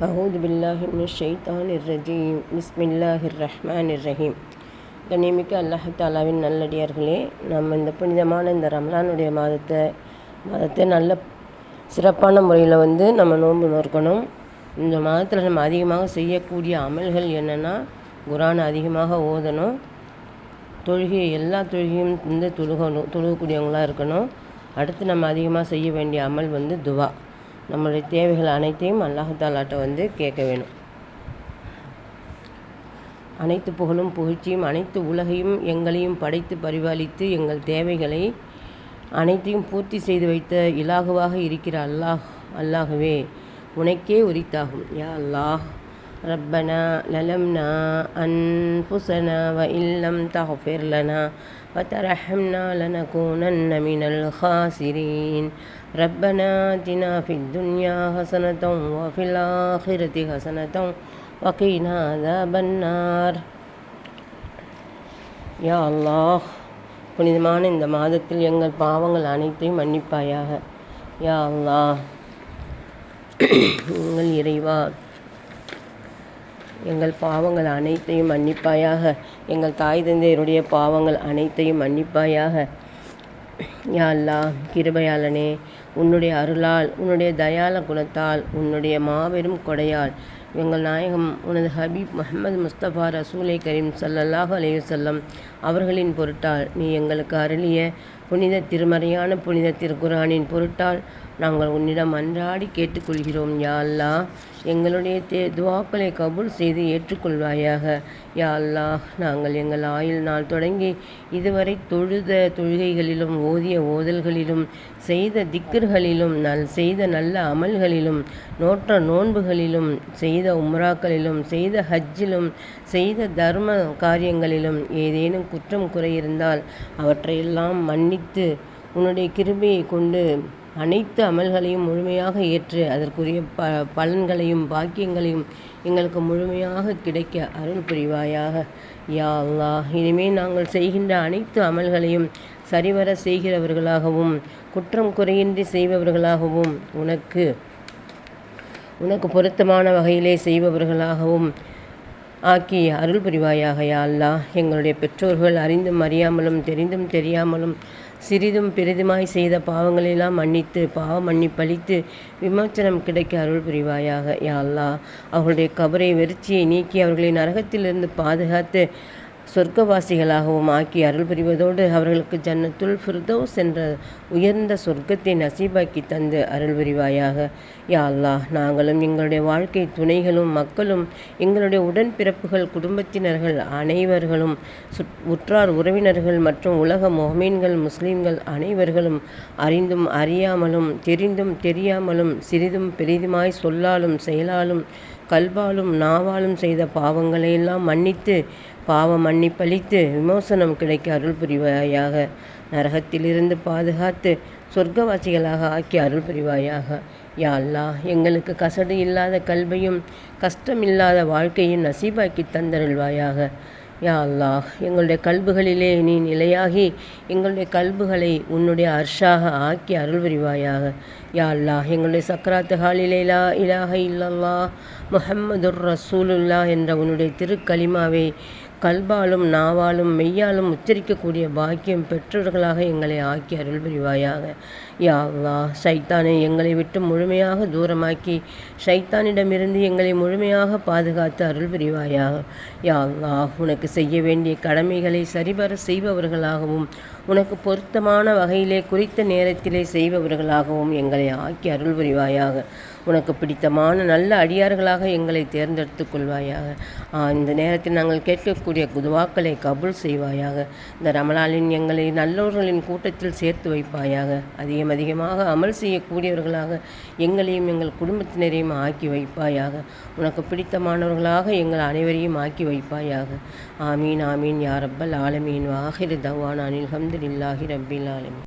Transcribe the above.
அஊது பில்லாஹி மினஷ் ஷைத்தானிர் ரஜீம். பிஸ்மில்லாஹிர் ரஹ்மானிர் ரஹீம். கண்ணியமிக்க அல்லாஹ் தஆலாவின் நல்லடியார்களே, நம்ம இந்த புனிதமான இந்த ரமலானுடைய மாதத்தை நல்ல சிறப்பான முறையில் நம்ம நோன்பு நோற்கணும். இந்த மாதத்தில் நம்ம அதிகமாக செய்யக்கூடிய அமல்கள் என்னென்னா, குர்ஆன் அதிகமாக ஓதணும், எல்லா தொழுகையும் தொழுகக்கூடியவங்களாக இருக்கணும். அடுத்து நம்ம அதிகமாக செய்ய வேண்டிய அமல் துவா. நம்மளுடைய தேவைகள் அனைத்தையும் அல்லாஹ் தஆலாட்ட கேட்க வேணும். அனைத்து புகழும் புகழ்ச்சியும் அனைத்து உலகையும் எங்களையும் படைத்து பரிபாலித்து எங்கள் தேவைகளை அனைத்தையும் பூர்த்தி செய்து வைத்த இலாகுவாக இருக்கிற அல்லாஹ்வே உனக்கே உரித்தாகும். யா அல்லாஹ், ரப்பனா லலம்னா அன்ஃபுஸனா வ இல்லம் தஃபிர் லனா வதர்ஹம்னா லனகூனன்ன மினல் ஹாசிரீன். ரப்பனா ஆத்தினா ஃபித் துன்யா ஹஸனத்தன் வ ஃபில் ஆখিরাতি ஹஸனத்தன் வ கீனா அஸாபன்னார். யா அல்லாஹ், புனிதமான இந்த மாதத்தில் எங்கள் பாவங்கள் அனைத்தையும் மன்னிப்பாயாக. யா அல்லாஹ், எங்கள் இறைவா, எங்கள் பாவங்கள் அனைத்தையும் மன்னிப்பாயாக. எங்கள் தாய் தந்தையருடைய பாவங்கள் அனைத்தையும் மன்னிப்பாயாக. யா அல்லாஹ், கிருபையாளனே, உன்னுடைய அருளால், உன்னுடைய தயால குணத்தால், உன்னுடைய மாபெரும் கொடையால் எங்கள் நாயகம் உனது ஹபீப் முஹம்மது முஸ்தபா ரசூலை கரீம் ஸல்லல்லாஹு அலைஹி வஸல்லம் அவர்களின் பொருட்டால் நீ எங்களுக்கு அருளிய புனித திருமறையான புனித திருக்குர்ஆனின் பொருட்டால் நாங்கள் உன்னிடம் அன்றாடி கேட்டுக்கொள்கிறோம். யா அல்லாஹ், எங்களுடைய துவாக்களை கபூல் செய்து ஏற்றுக்கொள்வாயாக. யா அல்லாஹ், நாங்கள் எங்கள் ஆயுள் நாள் தொடங்கி இதுவரை தொழுத தொழுகைகளிலும் ஓதிய ஓதல்களிலும் செய்த திக்ர்களிலும் செய்த நல்ல அமல்களிலும் நோற்ற நோன்புகளிலும் செய்த உம்ராக்களிலும் செய்த ஹஜ்ஜிலும் செய்த தர்ம காரியங்களிலும் ஏதேனும் குற்றம் குறை இருந்தால் அவற்றையெல்லாம் மன்னித்து உன்னுடைய கிருபையை கொண்டு அனைத்து அமல்களையும் முழுமையாக ஏற்று அதற்குரிய பலன்களையும் பாக்கியங்களையும் எங்களுக்கு முழுமையாக கிடைக்க அருள் புரிவாயாக. யா அல்லாஹ், இனிமேல் நாங்கள் செய்கின்ற அனைத்து அமல்களையும் சரிவர செய்கிறவர்களாகவும் குற்றம் குறையின்றி செய்பவர்களாகவும் உனக்கு பொருத்தமான வகையிலே செய்பவர்களாகவும் ஆக்கி அருள் புரிவாயாக. யா அல்லாஹ், எங்களுடைய பெற்றோர்கள் அறிந்தும் அறியாமலும் தெரிந்தும் தெரியாமலும் சிறிதும் பெரிதுமாய் செய்த பாவங்களெல்லாம் மன்னித்து பாவ மன்னிப்பளித்து விமோச்சனம் கிடைக்க அருள் புரிவாயாக. யா அல்லாஹ், அவர்களுடைய கபரை வெறிச்சியை நீக்கி அவர்களை நரகத்திலிருந்து பாதுகாத்து சொர்க்கவாசிகளாகவும் ஆக்கி அருள் புரிவதோடு அவர்களுக்கு ஜன்னத்துல் ஃபிர்தௌஸ் என்ற உயர்ந்த சொர்க்கத்தை நசீபாக்கி தந்து அருள் புரிவாயாக. யா அல்லாஹ், நாங்களும் எங்களுடைய வாழ்க்கை துணைகளும் மக்களும் எங்களுடைய உடன்பிறப்புகள் குடும்பத்தினர்கள் அனைவர்களும் உற்றார் உறவினர்கள் மற்றும் உலக முஃமின்கள் முஸ்லீம்கள் அனைவர்களும் அறிந்தும் அறியாமலும் தெரிந்தும் தெரியாமலும் சிறிதும் பெரிதுமாய் சொல்லாலும் செயலாலும் கல்வாலும் நாவாலும் செய்த பாவங்களையெல்லாம் மன்னித்து பாவ மன்னிப்பளித்து விமோசனம் கிடைக்க அருள் புரிவாயாக. நரகத்திலிருந்து பாதுகாத்து சொர்க்கவாசிகளாக ஆக்கி அருள் புரிவாயாக. யா அல்லாஹ், எங்களுக்கு கசடு இல்லாத கல்வையும் கஷ்டமில்லாத வாழ்க்கையும் நசீபாக்கி தந்தருள்வாயாக. யா அல்லாஹ், எங்களுடைய கல்புகளிலே நீ நிலையாகி எங்களுடைய கல்புகளை உன்னுடைய அர்ஷாக ஆக்கி அருள் புரிவாயாக. யா அல்லாஹ், எங்களுடைய சக்கராத்து ஹாலிலே லா இலாஹ இல்லல்லாஹ் முஹம்மதுர் ரசூலுல்லாஹ் என்ற உன்னுடைய திருக்கலிமாவை கல்பாலும் நாவாலும் மெய்யாலும் உச்சரிக்கக்கூடிய பாக்கியம் பெற்றவர்களாக எங்களை ஆக்கி அருள் புரிவாயாக. யா அல்லாஹ், ஷைத்தானை எங்களை விட்டு முழுமையாக தூரமாக்கி ஷைத்தானிடமிருந்து எங்களை முழுமையாக பாதுகாத்து அருள் புரிவாயாக. யா அல்லாஹ், உனக்கு செய்ய வேண்டிய கடமைகளை சரிவர செய்பவர்களாகவும் உனக்கு பொருத்தமான வகையிலே குறித்த நேரத்திலே செய்பவர்களாகவும் எங்களை ஆக்கி அருள் புரிவாயாக. உனக்கு பிடித்தமான நல்ல அடியார்களாக எங்களை தேர்ந்தெடுத்து கொள்வாயாக. இந்த நேரத்தில் நாங்கள் கேட்கக்கூடிய துவாக்களை கபூல் செய்வாயாக. இந்த ரமலானின் எங்களை நல்லவர்களின் கூட்டத்தில் சேர்த்து வைப்பாயாக. அதிகமாக அமல் செய்யக்கூடியவர்களாக எங்களையும் எங்கள் குடும்பத்தினரையும் ஆக்கி வைப்பாயாக. உனக்கு பிடித்தமானவர்களாக எங்கள் அனைவரையும் ஆக்கி வைப்பாயாக. ஆமீன் ஆமீன் யா ரப்பல் ஆலமீன். ஆகிரு தவானா அனில் ஹம்துலில்லாஹி ரப்பில் ஆலமீன்.